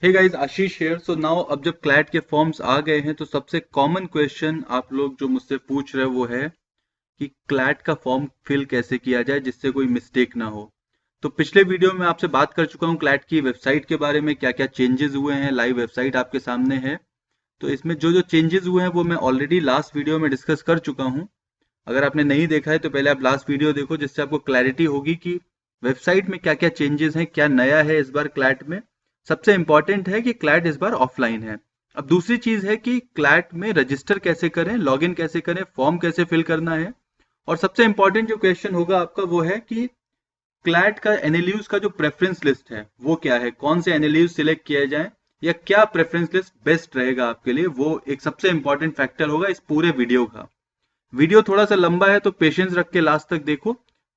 Hey guys, आशीष hair. So now अब जब CLAT के फॉर्म्स आ गए हैं तो सबसे कॉमन क्वेश्चन आप लोग जो मुझसे पूछ रहे हो वो है कि क्लैट का फॉर्म फिल कैसे किया जाए जिससे कोई मिस्टेक ना हो। तो पिछले वीडियो में आपसे बात कर चुका हूँ क्लैट की वेबसाइट के बारे में, क्या क्या चेंजेस हुए हैं। लाइव वेबसाइट आपके सामने है। तो इसमें जो जो चेंजेस हुए हैं वो मैं ऑलरेडी लास्ट वीडियो में डिस्कस कर चुका हूँ। अगर आपने नहीं देखा है तो पहले आप लास्ट वीडियो देखो, जिससे आपको क्लैरिटी होगी कि वेबसाइट में क्या क्या चेंजेस हैं, क्या नया है इस बार क्लैट में। सबसे इंपॉर्टेंट है कि क्लैट इस बार ऑफलाइन है। अब दूसरी चीज है कि क्लैट में रजिस्टर कैसे करें, लॉगिन कैसे करें, फॉर्म कैसे फिल करना है। और सबसे इंपॉर्टेंट जो क्वेश्चन होगा आपका वो है कि क्लैट का एनएलयूज का जो प्रेफरेंस लिस्ट है वो क्या है, कौन से एनएलयूज सिलेक्ट किए जाएं, या क्या प्रेफरेंस लिस्ट बेस्ट रहेगा आपके लिए। वो एक सबसे इंपॉर्टेंट फैक्टर होगा इस पूरे वीडियो का। वीडियो थोड़ा सा लंबा है तो पेशेंस रख के लास्ट तक देखो,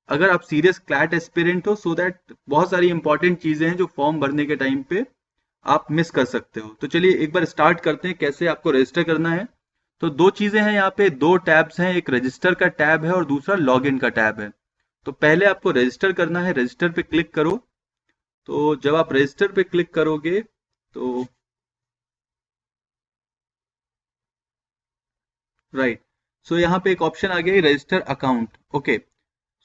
अगर आप सीरियस क्लैट एस्पिरेंट हो, सो दैट बहुत सारी इंपॉर्टेंट चीजें हैं जो फॉर्म भरने के टाइम पे आप मिस कर सकते हो। तो चलिए एक बार स्टार्ट करते हैं कैसे आपको रजिस्टर करना है। तो दो चीजें हैं यहाँ पे, दो टैब्स हैं, एक रजिस्टर का टैब है और दूसरा लॉगिन का टैब है। तो पहले आपको रजिस्टर करना है, रजिस्टर पे क्लिक करो। तो जब आप रजिस्टर पे क्लिक करोगे तो राइट, सो यहाँ पे एक ऑप्शन आ गया है रजिस्टर अकाउंट। ओके,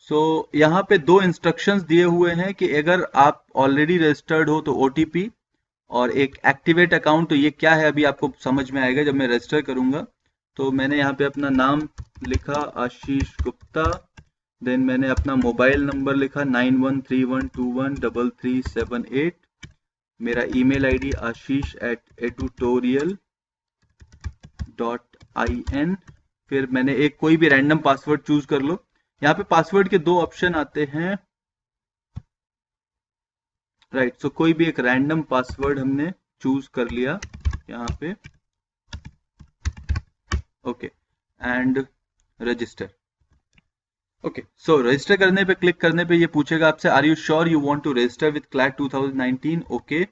सो यहाँ पे दो इंस्ट्रक्शंस दिए हुए हैं कि अगर आप ऑलरेडी रजिस्टर्ड हो तो ओटीपी, और एक एक्टिवेट अकाउंट। तो ये क्या है अभी आपको समझ में आएगा जब मैं रजिस्टर करूंगा। तो मैंने यहाँ पे अपना नाम लिखा आशीष गुप्ता, देन मैंने अपना मोबाइल नंबर लिखा 9131213378, मेरा ईमेल आईडी ashish@edutorial.in। फिर मैंने एक कोई भी रैंडम पासवर्ड चूज कर लो। यहाँ पे पासवर्ड के दो ऑप्शन आते हैं, राइट। सो कोई भी एक रैंडम पासवर्ड हमने चूज कर लिया यहाँ पे। Okay, and register. Okay, so register करने पे क्लिक करने पे ये पूछेगा आपसे, are you sure you want to register with CLAT 2019। Okay,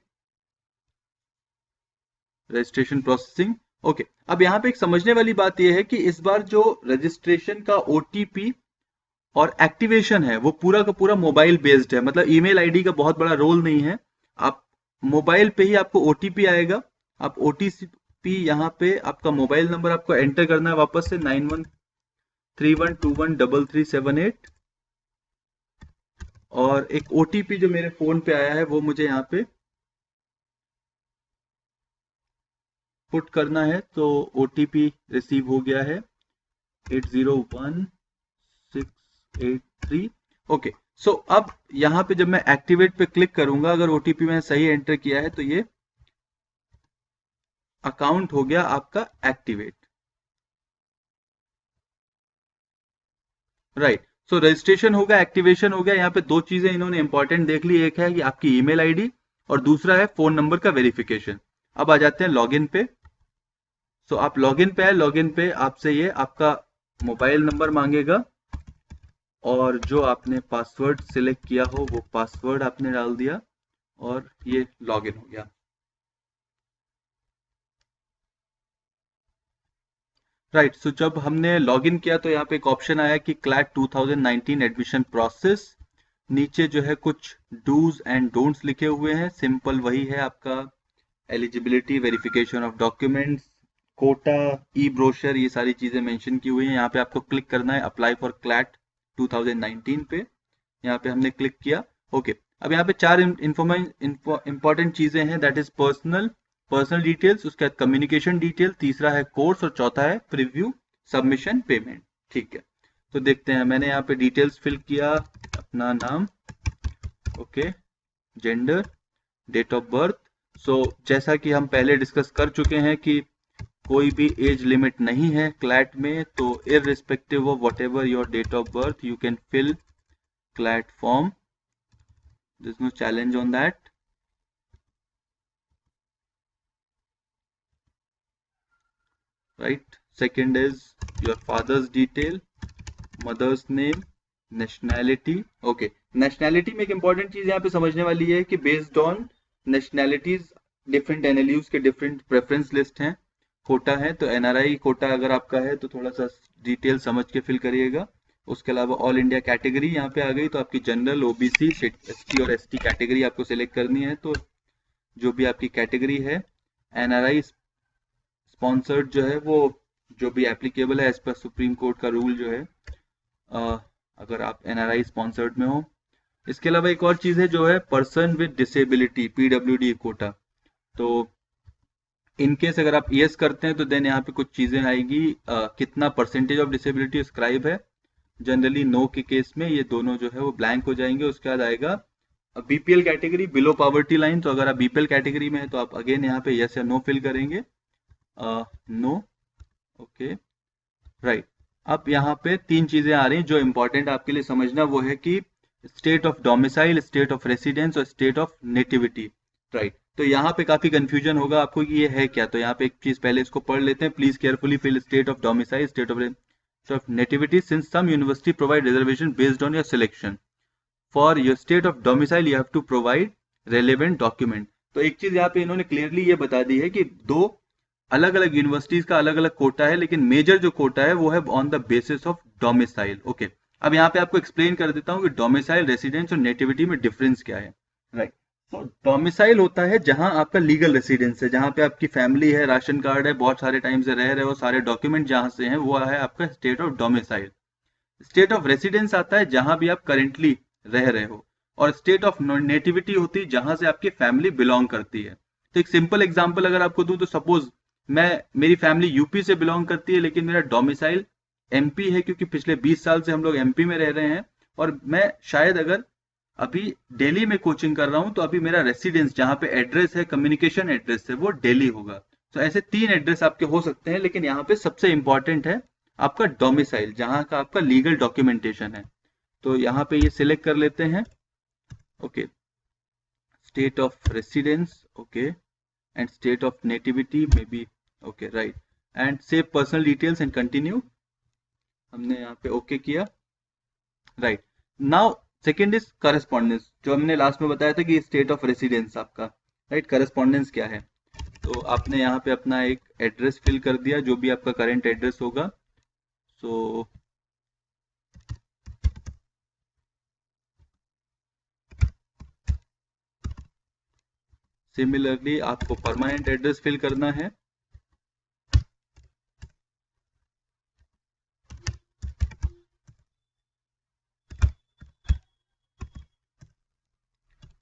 registration processing. Okay, अब यहाँ पे एक समझने वाली बात यह है कि इस बार जो रजिस्ट्रेशन का ओटीपी और एक्टिवेशन है वो पूरा का पूरा मोबाइल बेस्ड है, मतलब ईमेल आईडी का बहुत बड़ा रोल नहीं है। आप मोबाइल पे ही आपको ओटीपी आएगा। आप ओटीपी यहाँ पे आपका मोबाइल नंबर आपको एंटर करना है वापस से 9131213378, और एक ओटीपी जो मेरे फोन पे आया है वो मुझे यहाँ पे पुट करना है। तो ओटीपी रिसीव हो गया है 801683। ओके, सो अब यहाँ पे जब मैं एक्टिवेट पे क्लिक करूंगा, अगर ओटीपी मैंने सही एंटर किया है तो ये अकाउंट हो गया आपका एक्टिवेट। राइट, सो रजिस्ट्रेशन होगा, एक्टिवेशन हो गया। यहाँ पे दो चीजें इन्होंने इंपॉर्टेंट देख ली, एक है कि आपकी ईमेल आईडी और दूसरा है फोन नंबर का वेरिफिकेशन। अब आ जाते हैं लॉगिन पे। सो आप लॉगिन पे है, लॉगिन पे आपसे ये आपका मोबाइल नंबर मांगेगा और जो आपने पासवर्ड सिलेक्ट किया हो वो पासवर्ड आपने डाल दिया और ये लॉगिन हो गया। राइट, सो जब हमने लॉगिन किया तो यहाँ पे एक ऑप्शन आया कि क्लैट 2019 एडमिशन प्रोसेस। नीचे जो है कुछ डूज एंड डोंट्स लिखे हुए हैं, सिंपल वही है आपका eligibility, verification of documents, quota, e brochure, ये सारी चीजें मेंशन की हुई हैं। यहाँ पे आपको क्लिक करना है अप्लाई फॉर क्लैट 2019 पे। यहाँ पे हमने क्लिक किया। ओके, अब यहाँ पे चार इंपॉर्टेंट चीजें हैं, that is personal, personal details, उसके बाद कम्युनिकेशन डिटेल, तीसरा है कोर्स और चौथा है प्रीव्यू, सबमिशन, पेमेंट। ठीक है, तो देखते हैं। मैंने यहाँ पे डिटेल्स फिल किया, अपना नाम, okay, gender, date of birth. So जैसा कि हम पहले डिस्कस कर चुके हैं कि कोई भी एज लिमिट नहीं है क्लैट में, तो irrespective of whatever your date of birth you can fill CLAT form, there's no challenge on that। right, second is your father's detail, mother's name, nationality। okay, nationality में एक important चीज यहाँ पे समझने वाली है कि based on nationalities different NLUs के different preference list हैं, कोटा है। तो NRI कोटा अगर आपका है तो थोड़ा सा डिटेल समझ के फिल करिएगा। उसके अलावा ऑल इंडिया कैटेगरी यहाँ पे आ गई, तो आपकी जनरल, ओबीसी, एसटी और एसटी कैटेगरी आपको सिलेक्ट करनी है। तो जो भी आपकी कैटेगरी है, एनआरआई स्पॉन्सर्ड जो है वो जो भी एप्लीकेबल है एज पर सुप्रीम कोर्ट का रूल जो है, अगर आप एनआरआई स्पॉन्सर्ड में हो। इसके अलावा एक और चीज है जो है person with disability, PWD quota. तो इनकेस अगर आप यस करते हैं तो देन यहाँ पे कुछ चीजें आएगी, कितना परसेंटेज ऑफ डिसेबिलिटी स्क्राइब है। जनरली नो के केस में ये दोनों जो है वो ब्लैंक हो जाएंगे। उसके बाद आएगा BPL category, below poverty line. तो अगर आप बीपीएल कैटेगरी में है तो आप अगेन यहाँ पे यस या नो फिल करेंगे, नो, ओके, राइट। अब यहाँ पे तीन चीजें आ रही हैं जो इंपॉर्टेंट आपके लिए समझना, वो है कि state of domicile, state of residence और स्टेट ऑफ नेटिविटी, राइट। तो यहाँ पे काफी कंफ्यूजन होगा आपको कि ये है क्या। तो यहाँ पे एक चीज पहले इसको पढ़ लेते हैं। Please carefully fill state of domicile, state of nativity, since some university provide reservation based on your selection. For your state of domicile you have to provide relevant document. तो एक चीज यहाँ पे इन्होंने क्लियरली ये बता दी है कि दो अलग अलग यूनिवर्सिटीज का अलग अलग कोटा है, लेकिन मेजर जो कोटा है वो है on the basis of domicile. Okay, अब यहाँ पे आपको एक्सप्लेन कर देता हूँ कि डोमिसाइल, रेसिडेंस और नेटिविटी में डिफरेंस क्या है, राइट। तो डोमिसाइल होता है जहां आपका लीगल रेसिडेंस है, जहां पे आपकी फैमिली है, राशन कार्ड है, बहुत सारे टाइम से रह रहे हो, सारे डॉक्यूमेंट जहां से हैं, वो है आपका state of domicile. State of residence आता है जहां भी आप करेंटली रह रहे हो, और स्टेट ऑफ नेटिविटी होती है जहां से आपकी फैमिली बिलोंग करती है। तो एक सिंपल एग्जांपल अगर आपको दूं तो सपोज मेरी फैमिली यूपी से बिलोंग करती है, लेकिन मेरा डोमिसाइल एमपी है, क्योंकि पिछले 20 साल से हम लोग एमपी में रह रहे हैं, और मैं शायद अगर अभी दिल्ली में कोचिंग कर रहा हूं तो अभी मेरा रेसिडेंस जहां पे एड्रेस है, कम्युनिकेशन एड्रेस है, वो दिल्ली होगा। तो ऐसे तीन एड्रेस आपके हो सकते हैं, लेकिन यहाँ पे सबसे इंपॉर्टेंट है आपका डोमिसाइल, जहां का आपका लीगल डॉक्यूमेंटेशन है। तो यहाँ पे ये सिलेक्ट कर लेते हैं, okay, state of residence, okay, and state of nativity में भी, okay, right, and save personal details and continue. हमने यहाँ पे ओके किया, right. Now second is correspondence, जो हमने लास्ट में बताया था कि स्टेट ऑफ रेसिडेंस आपका, राइट। करस्पॉन्डेंस क्या है, तो आपने यहाँ पे अपना एक एड्रेस फिल कर दिया, जो भी आपका करेंट एड्रेस होगा। सो सिमिलरली आपको परमानेंट एड्रेस फिल करना है,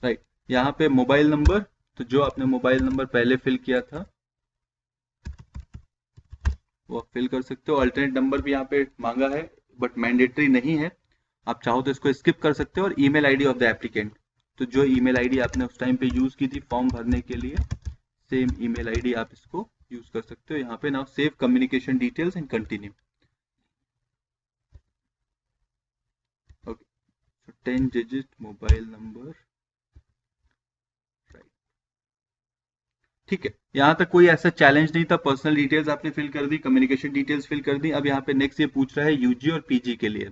राइट। यहाँ पे मोबाइल नंबर, तो जो आपने मोबाइल नंबर पहले फिल किया था वो आप फिल कर सकते हो। अल्टरनेट नंबर भी यहाँ पे मांगा है, बट मैंडेटरी नहीं है, आप चाहो तो इसको स्किप कर सकते हो। और email ID of the applicant, तो जो ईमेल आईडी आपने उस टाइम पे यूज की थी फॉर्म भरने के लिए, सेम ईमेल आईडी आप इसको यूज कर सकते हो। यहाँ पे now save communication details and continue, okay. So 10 digit mobile number, ठीक है। यहाँ तक कोई ऐसा चैलेंज नहीं था। पर्सनल डिटेल्स आपने फिल कर दी, कम्युनिकेशन डिटेल्स फिल कर दी। अब यहाँ पे नेक्स्ट ये पूछ रहा है यूजी और पीजी के लिए।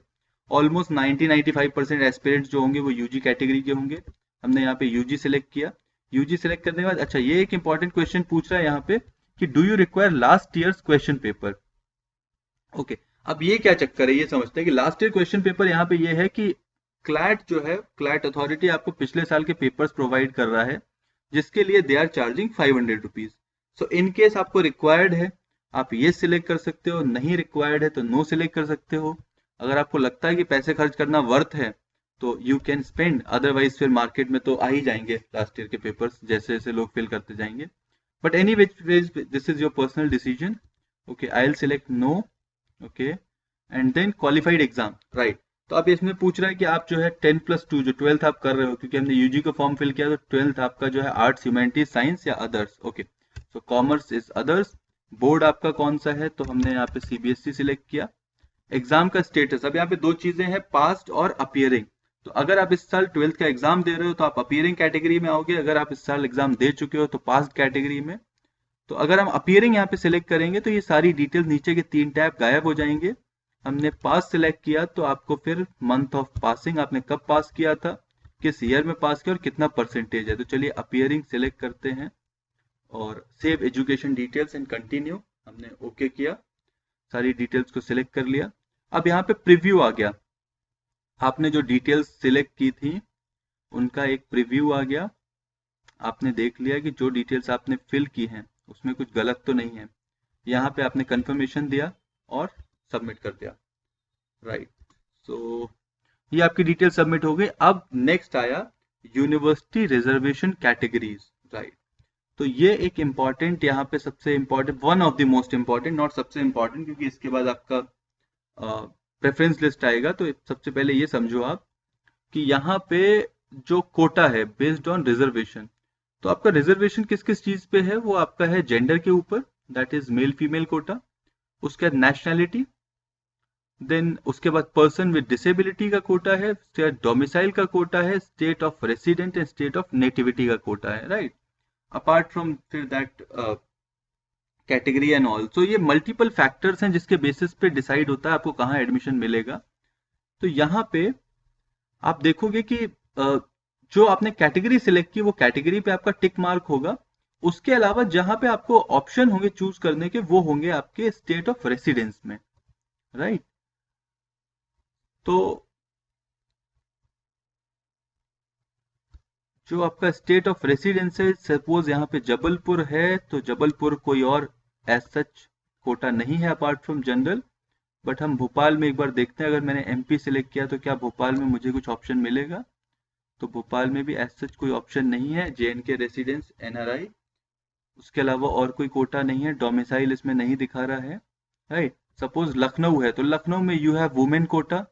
ऑलमोस्ट 90-95% एस्पिरेंट्स जो होंगे वो यूजी कैटेगरी के होंगे। हमने यहाँ पे यूजी सिलेक्ट किया। यूजी सिलेक्ट करने के बाद अच्छा ये एक इंपॉर्टेंट क्वेश्चन पूछ रहा है यहाँ पे कि do you require last years question paper, okay. अब ये क्या चक्कर है, ये समझते हैं कि लास्ट ईयर क्वेश्चन पेपर यहाँ पे ये है कि क्लैट जो है, क्लैट अथॉरिटी आपको पिछले साल के पेपर्स प्रोवाइड कर रहा है, जिसके लिए they are charging 500 rupees. So in case आपको रिक्वायर्ड है आप ये सिलेक्ट कर सकते हो, नहीं रिक्वायर्ड है तो नो सिलेक्ट कर सकते हो। अगर आपको लगता है कि पैसे खर्च करना वर्थ है तो यू कैन स्पेंड, अदरवाइज फिर मार्केट में तो आ ही जाएंगे लास्ट ईयर के पेपर्स, जैसे जैसे लोग फिल करते जाएंगे। But anyways this is your personal decision, okay. I will select no, okay, and then qualified exam, right. तो अब इसमें पूछ रहा है कि आप जो है 10+2 जो 12th आप कर रहे हो, क्योंकि हमने यूजी का फॉर्म फिल किया तो 12th आपका जो है आर्ट्स, ह्यूमैनिटीज, साइंस या others, okay. So commerce is others. Board आपका कौन सा है, तो हमने यहाँ पे सीबीएसई सिलेक्ट किया। एग्जाम का स्टेटस, अब यहाँ पे दो चीजें हैं, पास्ट और अपियरिंग। तो अगर आप इस साल 12th का एग्जाम दे रहे हो तो आप अपियरिंग कैटेगरी में आओगे, अगर आप इस साल एग्जाम दे चुके हो तो पास्ट कैटेगरी में। तो अगर हम अपियरिंग यहाँ पे सिलेक्ट करेंगे तो ये सारी डिटेल्स नीचे के 3 टैब गायब हो जाएंगे। हमने पास सिलेक्ट किया तो आपको फिर मंथ ऑफ पासिंग, आपने कब पास किया था, किस ईयर में पास किया और कितना परसेंटेज है। तो चलिए अपियरिंग सिलेक्ट करते हैं और save education details and continue, हमने ओके किया, सारी डिटेल्स को सिलेक्ट कर लिया। अब यहाँ पे प्रीव्यू आ गया, आपने जो डिटेल्स सिलेक्ट की थी उनका एक प्रीव्यू आ गया। आपने देख लिया कि जो डिटेल्स आपने फिल की हैं उसमें कुछ गलत तो नहीं है। यहाँ पे आपने कंफर्मेशन दिया और सबमिट कर दिया, राइट। सो ये आपकी डिटेल सबमिट हो गई। अब नेक्स्ट आया यूनिवर्सिटी रिजर्वेशन कैटेगरीज, राइट। तो ये एक इम्पॉर्टेंट, यहाँ पे सबसे important, one of the most important, not सबसे इम्पॉर्टेंट, क्योंकि इसके बाद आपका प्रेफरेंस लिस्ट आएगा। तो सबसे पहले ये समझो आप कि यहाँ पे जो कोटा है बेस्ड ऑन रिजर्वेशन, तो आपका रिजर्वेशन किस किस चीज पे है, वो आपका है जेंडर के ऊपर, that is male female quota. उसके बाद नेशनैलिटी, देन उसके बाद पर्सन विद डिसेबिलिटी का कोटा है, स्टेट डोमिसाइल का कोटा है, state of resident and state of nativity का कोटा है, राइट। अपार्ट फ्रॉम फिर दैट कैटेगरी एंड ऑल, तो ये मल्टीपल फैक्टर्स हैं जिसके बेसिस पे डिसाइड होता है आपको कहाँ एडमिशन मिलेगा। तो यहाँ पे आप देखोगे कि जो आपने कैटेगरी सिलेक्ट की वो कैटेगरी पे आपका टिक मार्क होगा। उसके अलावा जहां पे आपको ऑप्शन होंगे चूज करने के, वो होंगे आपके स्टेट ऑफ रेसिडेंस में, राइट। तो जो आपका स्टेट ऑफ रेसिडेंस है, सपोज यहाँ पे जबलपुर है, तो जबलपुर कोई और एज सच कोटा नहीं है अपार्ट फ्रॉम जनरल। बट हम भोपाल में एक बार देखते हैं, अगर मैंने एमपी सिलेक्ट किया तो क्या भोपाल में मुझे कुछ ऑप्शन मिलेगा। तो भोपाल में भी एज सच कोई ऑप्शन नहीं है, जेएनके रेसिडेंस एनआरआई, उसके अलावा और कोई कोटा नहीं है, डोमिसाइल इसमें नहीं दिखा रहा है, राइट। सपोज लखनऊ है, तो लखनऊ में you have women quota,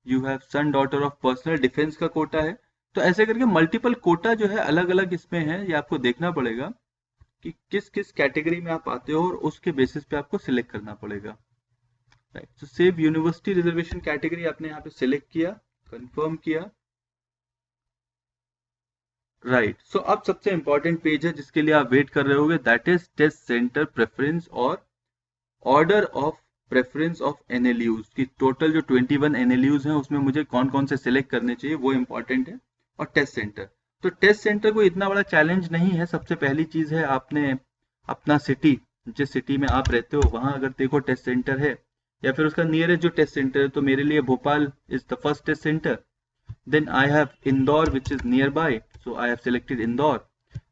you have son daughter of personnel defence का कोटा है। तो ऐसे करके मल्टीपल कोटा जो है अलग अलग इसमें है, ये आपको देखना पड़ेगा कि किस किस कैटेगरी में आप आते हो और उसके बेसिस पे आपको सिलेक्ट करना पड़ेगा, राइट। तो सेव यूनिवर्सिटी रिजर्वेशन कैटेगरी आपने यहाँ पे सिलेक्ट किया, कंफर्म किया, राइट। सो अब सबसे इंपॉर्टेंट पेज है जिसके लिए आप वेट कर रहे होगे, that is test centre preference और order of preference of NLUs की टोटल जो 21 एनएलयूज हैं उसमें मुझे कौन कौन से सिलेक्ट करने चाहिए, वो इंपॉर्टेंट है। और टेस्ट सेंटर, तो टेस्ट सेंटर को इतना बड़ा चैलेंज नहीं है। सबसे पहली चीज है, आपने अपना सिटी, जिस सिटी में आप रहते हो वहां अगर देखो टेस्ट सेंटर है, या फिर उसका नियरेस्ट जो टेस्ट सेंटर है, तो मेरे लिए Bhopal is the first test centre. Then I have Indore, which is nearby, so I have selected Indore.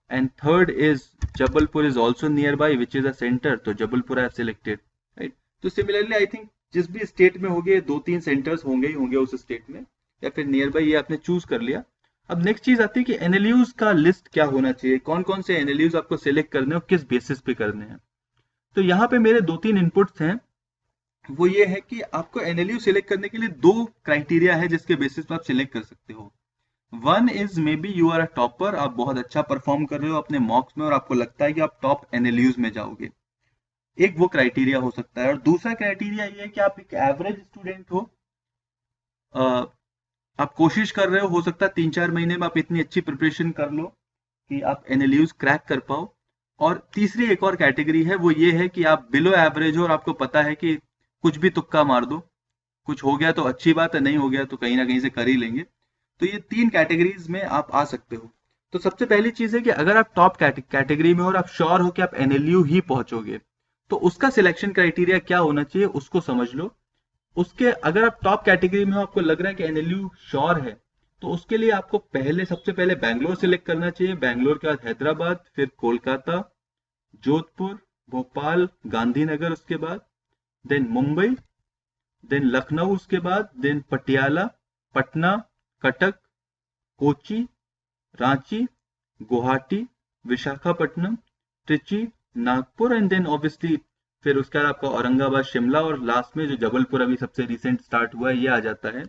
And third is Jabalpur is also nearby, which is a center, तो Jabalpur I have selected, right? तो similarly I think जिस भी state में होंगे 2-3 centres होंगे ही होंगे उस state में, या फिर नियर बाई, ये आपने चूज कर लिया। अब नेक्स्ट चीज आती है कि एनएलयूज का लिस्ट क्या होना चाहिए, कौन कौन से एनएलयूज आपको सिलेक्ट करने और किस बेसिस पे करने हैं। तो यहाँ पे मेरे 2-3 इनपुट्स हैं, वो ये है कि आपको एनएलयू सिलेक्ट करने के लिए 2 क्राइटेरिया है जिसके बेसिस पे आप सिलेक्ट कर सकते हो। One is maybe you are a topper, आप बहुत अच्छा परफॉर्म कर रहे हो अपने मॉक्स में और आपको लगता है कि आप टॉप एनएलयूज में जाओगे, एक वो क्राइटेरिया हो सकता है। और दूसरा क्राइटेरिया ये है कि आप एक एवरेज स्टूडेंट हो, आप कोशिश कर रहे हो सकता है 3-4 महीने में आप इतनी अच्छी प्रिपरेशन कर लो कि आप एनएलयूज क्रैक कर पाओ। और तीसरी एक और कैटेगरी है, वो ये है कि आप बिलो एवरेज हो और आपको पता है कि कुछ भी तुक्का मार दो, कुछ हो गया तो अच्छी बात है, नहीं हो गया तो कहीं ना कहीं से कर ही लेंगे। तो ये 3 कैटेगरीज में आप आ सकते हो। तो सबसे पहली चीज है कि अगर आप टॉप कैटेगरी में हो और आप श्योर हो कि आप एनएलयू ही पहुंचोगे, तो उसका सिलेक्शन क्राइटेरिया क्या होना चाहिए उसको समझ लो। उसके अगर आप टॉप कैटेगरी में हो, आपको लग रहा है कि एनएलयू श्योर है, तो उसके लिए आपको सबसे पहले बैंगलोर सिलेक्ट करना चाहिए। बैंगलोर के बाद हैदराबाद, फिर कोलकाता, जोधपुर, भोपाल, गांधीनगर, उसके बाद देन मुंबई, देन लखनऊ, उसके बाद then Patiala, Patna, Cuttack, Kochi, Ranchi, Guwahati, Visakhapatnam, Trichy, Nagpur, and then obviously फिर उसके बाद आपका औरंगाबाद, शिमला, और लास्ट में जो जबलपुर अभी सबसे रिसेंट स्टार्ट हुआ है ये आ जाता है,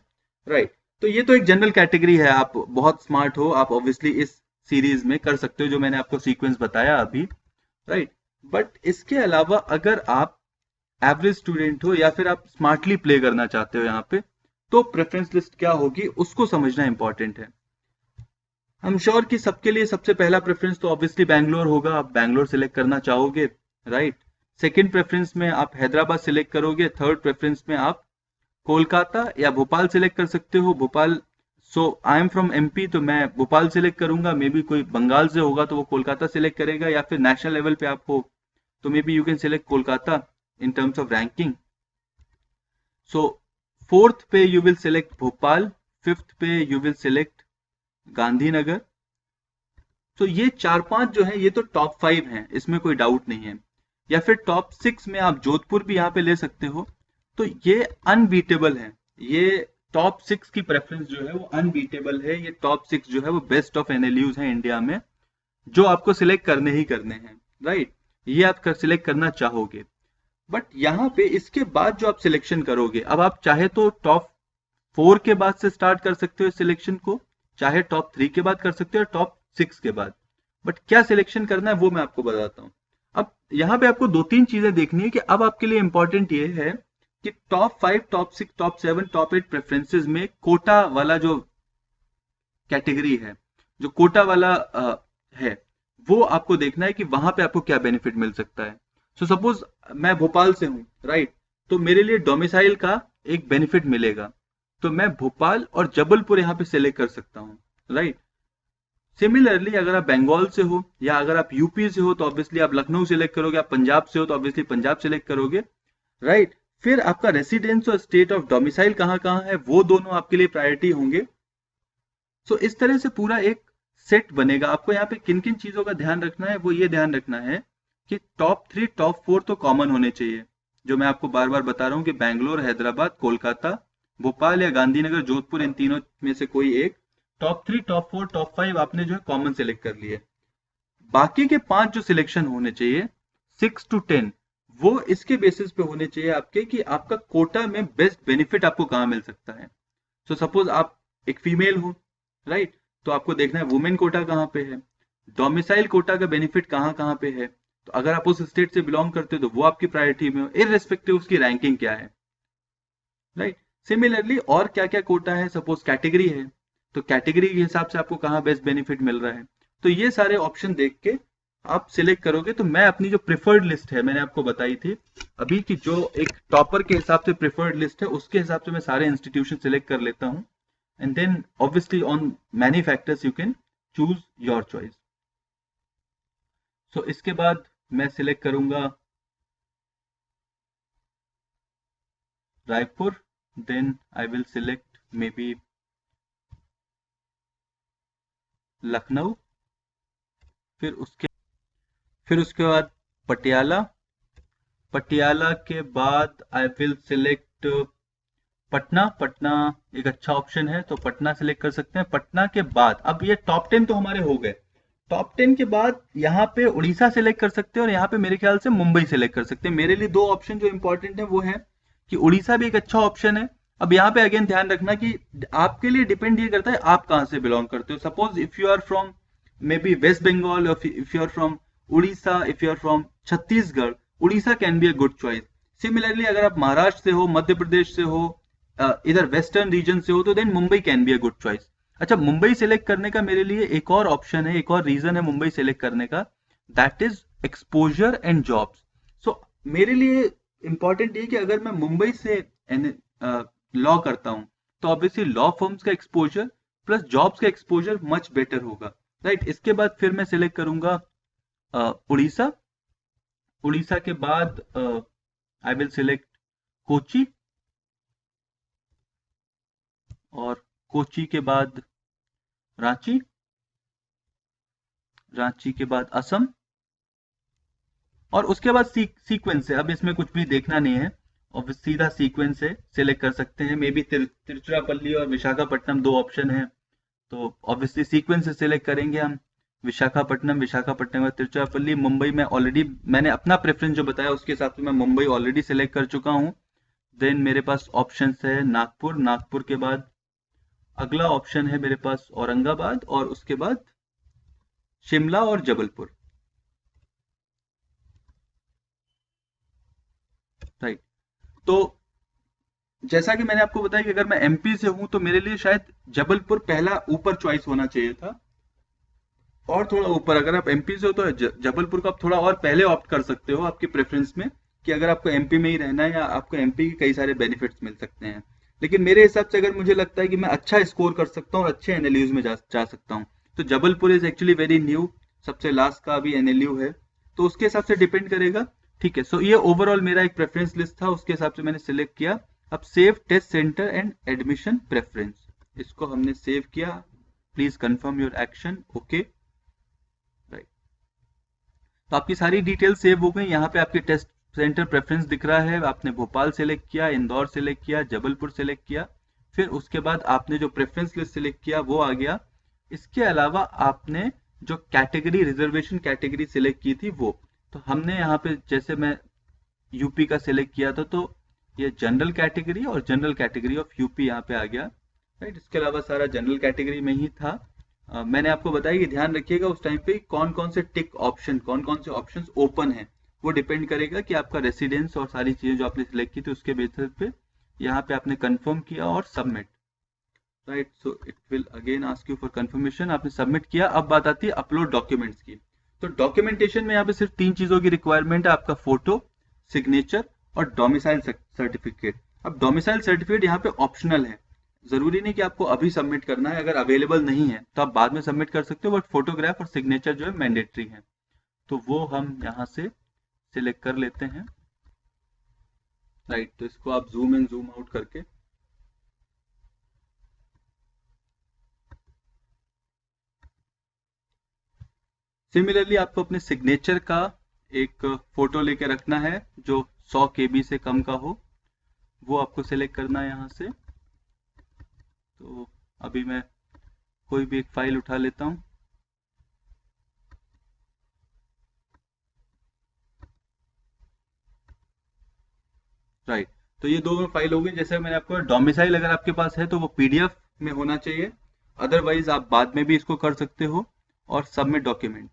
राइट। तो ये तो एक जनरल कैटेगरी है, आप बहुत स्मार्ट हो, आप ऑब्वियसली इस सीरीज में कर सकते हो जो मैंने आपको सीक्वेंस बताया अभी, राइट। बट इसके अलावा अगर आप एवरेज स्टूडेंट हो या फिर आप स्मार्टली प्ले करना चाहते हो यहाँ पे, तो प्रेफरेंस लिस्ट क्या होगी उसको समझना इंपॉर्टेंट है। हम श्योर कि सबके लिए सबसे पहला प्रेफरेंस तो ऑब्वियसली बैंगलोर होगा, आप बैंगलोर सिलेक्ट करना चाहोगे, राइट। सेकंड प्रेफरेंस में आप हैदराबाद सिलेक्ट करोगे, थर्ड प्रेफरेंस में आप कोलकाता या भोपाल सिलेक्ट कर सकते हो। भोपाल, सो आई एम फ्रॉम एमपी, तो मैं भोपाल सिलेक्ट करूंगा। मे बी कोई बंगाल से होगा तो वो कोलकाता सिलेक्ट करेगा, या फिर नेशनल लेवल पे आप हो तो may be you can select Kolkata in terms of ranking. So 4th पे you will select Bhopal, 5th पे you will select Gandhinagar, तो ये 4-5 जो है ये तो टॉप 5 हैं, इसमें कोई डाउट नहीं है। या फिर टॉप 6 में आप जोधपुर भी यहाँ पे ले सकते हो। तो ये अनबीटेबल है, ये टॉप 6 की प्रेफरेंस जो है वो अनबीटेबल है। ये टॉप 6 जो है वो बेस्ट ऑफ एनएलयूज हैं इंडिया में, जो आपको सिलेक्ट करने ही करने हैं, राइट। ये आप सिलेक्ट करना चाहोगे। बट यहाँ पे इसके बाद जो आप सिलेक्शन करोगे, अब आप चाहे तो टॉप 4 के बाद से स्टार्ट कर सकते हो सिलेक्शन को, चाहे टॉप 3 के बाद कर सकते हो, टॉप 6 के बाद। बट क्या सिलेक्शन करना है वो मैं आपको बताता हूँ। अब यहाँ पे आपको 2-3 चीजें देखनी है कि अब आपके लिए इंपॉर्टेंट ये है कि top 5, top 6, top 7, top 8 preferences में कोटा वाला जो कैटेगरी है, जो कोटा वाला है, वो आपको देखना है कि वहां पे आपको क्या बेनिफिट मिल सकता है। सो सपोज मैं भोपाल से हूँ, राइट, तो मेरे लिए डोमिसाइल का एक बेनिफिट मिलेगा, तो मैं भोपाल और जबलपुर यहाँ पे सिलेक्ट कर सकता हूँ, राइट। सिमिलरली अगर आप बंगाल से हो या अगर आप यूपी से हो तो ऑब्वियसली आप लखनऊ सिलेक्ट करोगे, आप पंजाब से हो तो ऑब्वियसली पंजाब सिलेक्ट करोगे, राइट। फिर आपका रेसिडेंस और स्टेट ऑफ डोमिसाइल कहाँ कहाँ है वो दोनों आपके लिए प्रायोरिटी होंगे। सो इस तरह से पूरा एक सेट बनेगा। आपको यहाँ पे किन किन चीजों का ध्यान रखना है, वो ये ध्यान रखना है कि टॉप 3, टॉप 4 तो कॉमन होने चाहिए, जो मैं आपको बार बार बता रहा हूँ कि बैंगलोर, हैदराबाद, कोलकाता, भोपाल या गांधीनगर, जोधपुर, इन तीनों में से कोई एक। टॉप 3, टॉप 4, टॉप 5 आपने जो है कॉमन सेलेक्ट कर लिए। बाकी के 5 जो सिलेक्शन होने चाहिए, 6 to 10, वो इसके बेसिस पे होने चाहिए आपके कि आपका कोटा में बेस्ट बेनिफिट आपको कहाँ मिल सकता है। सो सपोज आप एक फीमेल हो, राइट, तो आपको देखना है वुमेन कोटा कहाँ पे है, डोमिसाइल कोटा का बेनिफिट कहाँ कहाँ पे है। तो अगर आप उस स्टेट से बिलोंग करते हो तो वो आपकी प्रायोरिटी में हो, इररेस्पेक्टिव उसकी रैंकिंग क्या है, राइट। सिमिलरली और क्या क्या कोटा है, सपोज कैटेगरी है, तो कैटेगरी के हिसाब से आपको कहाँ बेस्ट बेनिफिट मिल रहा है। तो ये सारे ऑप्शन देख के आप सिलेक्ट करोगे। तो मैं अपनी जो प्रिफर्ड लिस्ट है मैंने आपको बताई थी अभी की, जो एक टॉपर के हिसाब से प्रिफर्ड लिस्ट है, उसके हिसाब से मैं सारे इंस्टीट्यूशन सिलेक्ट कर लेता हूँ, and then obviously on many factors you can choose your choice. So इसके बाद मैं सिलेक्ट करूंगा Raipur, then I will select maybe Lucknow, फिर उसके बाद पटियाला, पटियाला के बाद I will select Patna, Patna एक अच्छा ऑप्शन है तो पटना सिलेक्ट कर सकते हैं। पटना के बाद अब ये टॉप 10 तो हमारे हो गए, टॉप 10 के बाद यहाँ पे उड़ीसा सिलेक्ट कर सकते हैं और यहाँ पे मेरे ख्याल से मुंबई सिलेक्ट कर सकते हैं। मेरे लिए 2 ऑप्शन जो इंपॉर्टेंट है वो है कि उड़ीसा भी एक अच्छा ऑप्शन है। अब यहाँ पे अगेन ध्यान रखना कि आपके लिए डिपेंड ये करता है आप कहाँ से बिलोंग करते हो। Suppose if you are from maybe West Bengal, if you are from Orissa, if you are from Chhattisgarh, Orissa can be a good choice. Similarly अगर आप महाराष्ट्र से हो, मध्य प्रदेश से हो, इधर वेस्टर्न रीजन से हो, तो then Mumbai can be a good choice. अच्छा, मुंबई सिलेक्ट करने का मेरे लिए एक और ऑप्शन है, एक और रीजन है मुंबई सिलेक्ट करने का, that is exposure and jobs. So मेरे लिए इंपॉर्टेंट ये कि अगर मैं मुंबई से लॉ करता हूं तो ऑब्वियसली लॉ फर्म्स का एक्सपोजर प्लस जॉब्स का एक्सपोजर मच बेटर होगा, राइट। इसके बाद फिर मैं सिलेक्ट करूंगा उड़ीसा, उड़ीसा के बाद आई विल सिलेक्ट कोची, और कोची के बाद रांची, रांची के बाद असम, और उसके बाद सीक्वेंस है। अब इसमें कुछ भी देखना नहीं है, और सीधा सीक्वेंस है, सिलेक्ट कर सकते हैं। मे बी तिरुचिरापल्ली और विशाखापट्टनम 2 ऑप्शन है, तो ऑब्वियसली सीक्वेंस से सिलेक्ट करेंगे हम। विशाखापट्टनम, विशाखापट्टनम और तिरुचिरापल्ली। मुंबई में ऑलरेडी मैंने अपना प्रेफरेंस जो बताया उसके हिसाब से मैं मुंबई ऑलरेडी सिलेक्ट कर चुका हूँ। देन मेरे पास ऑप्शन है नागपुर, नागपुर के बाद अगला ऑप्शन है मेरे पास औरंगाबाद, और उसके बाद शिमला और जबलपुर, राइट। तो जैसा कि मैंने आपको बताया कि अगर मैं एमपी से हूं तो मेरे लिए शायद जबलपुर पहला ऊपर चॉइस होना चाहिए था, और थोड़ा ऊपर। अगर आप एमपी से हो तो जबलपुर को आप थोड़ा और पहले ऑप्ट कर सकते हो आपके प्रेफरेंस में, कि अगर आपको एमपी में ही रहना है या आपको एमपी के कई सारे बेनिफिट्स मिल सकते हैं। लेकिन मेरे हिसाब से अगर मुझे लगता है कि मैं अच्छा स्कोर कर सकता हूँ और अच्छे एनएलयूज में जा सकता हूँ, तो Jabalpur is actually very new, सबसे लास्ट का अभी एनएलयू है, तो उसके हिसाब से डिपेंड करेगा। ठीक है, सो ये ओवरऑल मेरा एक प्रेफरेंस लिस्ट था, उसके हिसाब से मैंने सिलेक्ट किया। अब save test centre and admission preference, इसको हमने सेव किया। Please confirm your action, okay. तो आपकी सारी डिटेल सेव हो गई। यहाँ पे आपके टेस्ट सेंटर प्रेफरेंस दिख रहा है, आपने भोपाल सेलेक्ट किया, इंदौर सेलेक्ट किया, जबलपुर सेलेक्ट किया, फिर उसके बाद आपने जो प्रेफरेंस लिस्ट सेलेक्ट किया वो आ गया। इसके अलावा आपने जो कैटेगरी, रिजर्वेशन कैटेगरी सिलेक्ट की थी वो, तो हमने यहाँ पे जैसे मैं यूपी का सिलेक्ट किया था, तो ये जनरल कैटेगरी और जनरल कैटेगरी ऑफ यूपी यहाँ पे आ गया, राइट। इसके अलावा सारा जनरल कैटेगरी में ही था। मैंने आपको बताया कि ध्यान रखिएगा उस टाइम पे कौन कौन से टिक ऑप्शन, कौन कौन से ऑप्शंस ओपन है, वो डिपेंड करेगा कि आपका रेसिडेंस और सारी चीजें जो आपने सिलेक्ट की थी उसके बेसिस पे यहाँ पे आपने कंफर्म किया और submit, right. So it will again ask you for confirmation, आपने सबमिट किया। अब बात आती है अपलोड डॉक्यूमेंट्स की। तो डॉक्यूमेंटेशन में यहाँ पे सिर्फ 3 चीजों की रिक्वायरमेंट है, आपका फोटो, सिग्नेचर और डोमिसाइल सर्टिफिकेट। अब डोमिसाइल सर्टिफिकेट यहाँ पे ऑप्शनल है, जरूरी नहीं कि आपको अभी सबमिट करना है, अगर अवेलेबल नहीं है तो आप बाद में सबमिट कर सकते हो, बट फोटोग्राफ और सिग्नेचर जो है मैंडेटरी है। तो वो हम यहाँ से सिलेक्ट कर लेते हैं, राइट। तो इसको आप जूम इन जूम आउट करके सिमिलरली आपको अपने सिग्नेचर का एक फोटो लेके रखना है जो 100 KB से कम का हो, वो आपको सिलेक्ट करना है यहाँ से। तो अभी मैं कोई भी एक फाइल उठा लेता हूँ, राइट। तो ये 2 फाइल हो गई। जैसे मैंने आपको डोमिसाइल अगर आपके पास है तो वो PDF में होना चाहिए, अदरवाइज आप बाद में भी इसको कर सकते हो। और सबमिट डॉक्यूमेंट,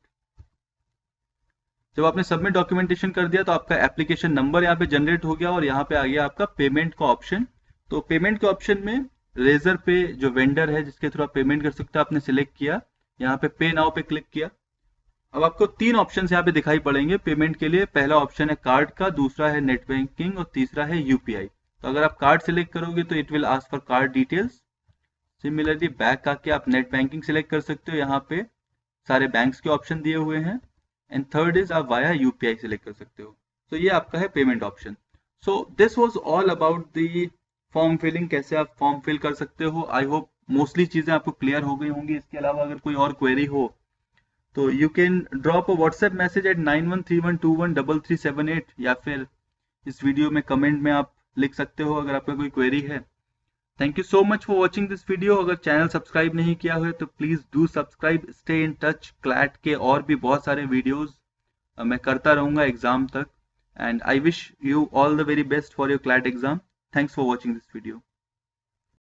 जब आपने सबमिट डॉक्यूमेंटेशन कर दिया तो आपका एप्लीकेशन नंबर यहाँ पे जनरेट हो गया और यहाँ पे आ गया आपका पेमेंट का ऑप्शन। तो पेमेंट के ऑप्शन में रेजर पे जो वेंडर है जिसके थ्रू आप पेमेंट कर सकते हो आपने सिलेक्ट किया, यहाँ पे नाउ पे क्लिक किया। अब आपको 3 ऑप्शन यहाँ पे दिखाई पड़ेंगे पेमेंट के लिए। पहला ऑप्शन है कार्ड का, दूसरा है नेट बैंकिंग और तीसरा है UPI। तो अगर आप कार्ड सिलेक्ट करोगे तो it will ask for card details. Similarly back आके आप नेट बैंकिंग सिलेक्ट कर सकते हो, यहाँ पे सारे बैंक्स के ऑप्शन दिए हुए हैं। एंड थर्ड इज आप वाया UPI सिलेक्ट कर सकते हो। तो ये आपका है payment option. So this was all about the form filling, कैसे आप फॉर्म फिल कर सकते हो। आई होप मोस्टली चीजें आपको क्लियर हो गई होंगी। इसके अलावा अगर कोई और क्वेरी हो तो you can drop a WhatsApp message eight 9131213378 या फिर इस वीडियो में कमेंट में आप लिख सकते हो अगर आपका कोई क्वेरी है। Thank you so much for watching this video. अगर चैनल सब्सक्राइब नहीं किया है तो please do subscribe, stay in touch. CLAT के और भी बहुत सारे वीडियोस मैं करता रहूंगा एग्जाम तक। And I wish you all the very best for your CLAT exam. Thanks for watching this video.